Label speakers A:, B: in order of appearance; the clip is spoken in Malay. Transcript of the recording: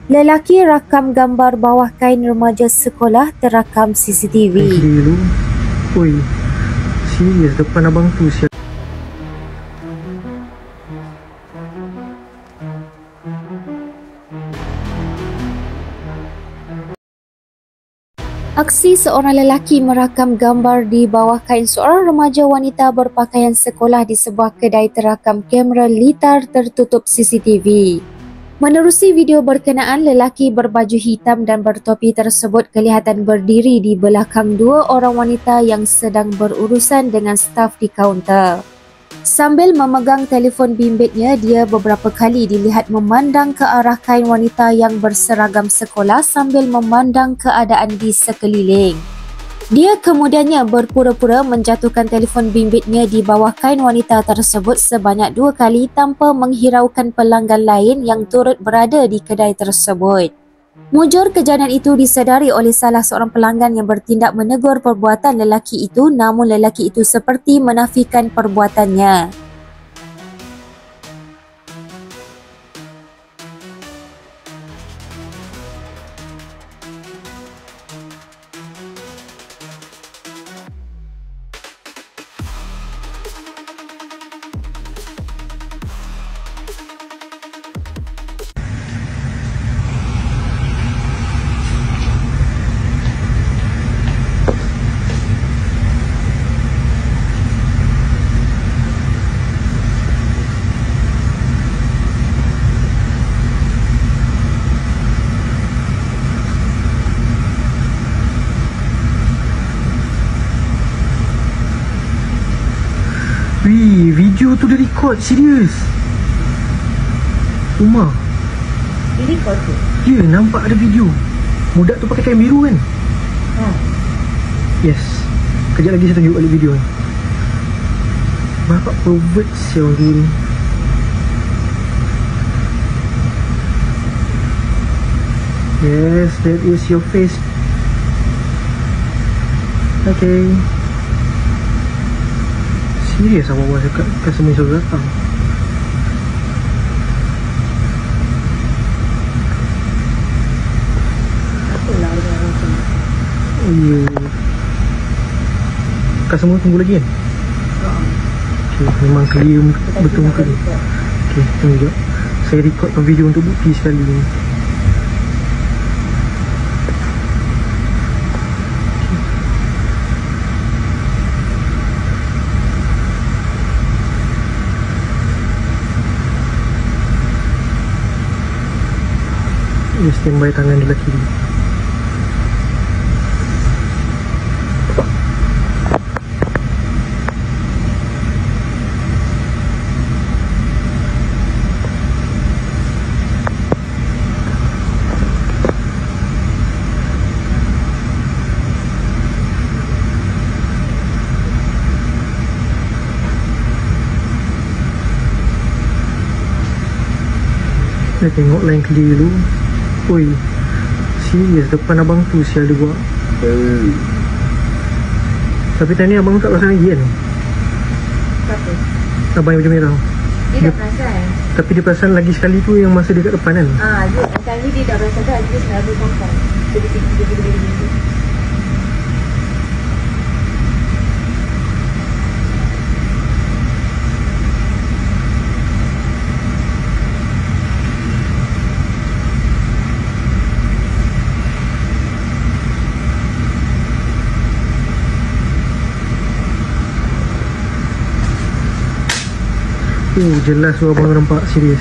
A: Lelaki rakam gambar bawah kain remaja sekolah terakam CCTV.
B: Gila lu. Oi, serius depan abang tu siap.
A: Aksi seorang lelaki merakam gambar di bawah kain seorang remaja wanita berpakaian sekolah di sebuah kedai terakam kamera litar tertutup CCTV. Menerusi video berkenaan, lelaki berbaju hitam dan bertopi tersebut kelihatan berdiri di belakang dua orang wanita yang sedang berurusan dengan staf di kaunter. Sambil memegang telefon bimbitnya, dia beberapa kali dilihat memandang ke arah kain wanita yang berseragam sekolah sambil memandang keadaan di sekeliling. Dia kemudiannya berpura-pura menjatuhkan telefon bimbitnya di bawah kain wanita tersebut sebanyak 2 kali tanpa menghiraukan pelanggan lain yang turut berada di kedai tersebut. Mujur kejadian itu disedari oleh salah seorang pelanggan yang bertindak menegur perbuatan lelaki itu, namun lelaki itu seperti menafikan perbuatannya.
B: Wih, video tu dia record, serius. Umar.
C: Dia record tu?
B: Ya, nampak ada video. Budak tu pakai kain biru kan? Yes. Kejap lagi saya tunjuk balik video ni. Bapak pervert sial dia ni. Yes, that is your face. Okay. Serius apa buat cakap customer suruh datang. Oh ya. Customer tunggu lagi kan? Okay, memang clear betul muka dia. Okay, tunggu sekejap. Saya recordkan video untuk bukti sekali ni. Dia standby tangan di lelaki dia. Dia tengok line clear dulu. Oi, serius depan abang tu sial dia buat. Tapi tadi abang tak perasan lagi kan?
C: Apa?
B: Abang yang baju merah.
C: Dia dah perasan.
B: Tapi dia perasan lagi sekali tu yang masa dia kat depan kan?
C: Dia kali dia dah perasan dah. Dia selalu bongkar. Sedikit.
B: Jelas tu abang nampak serius.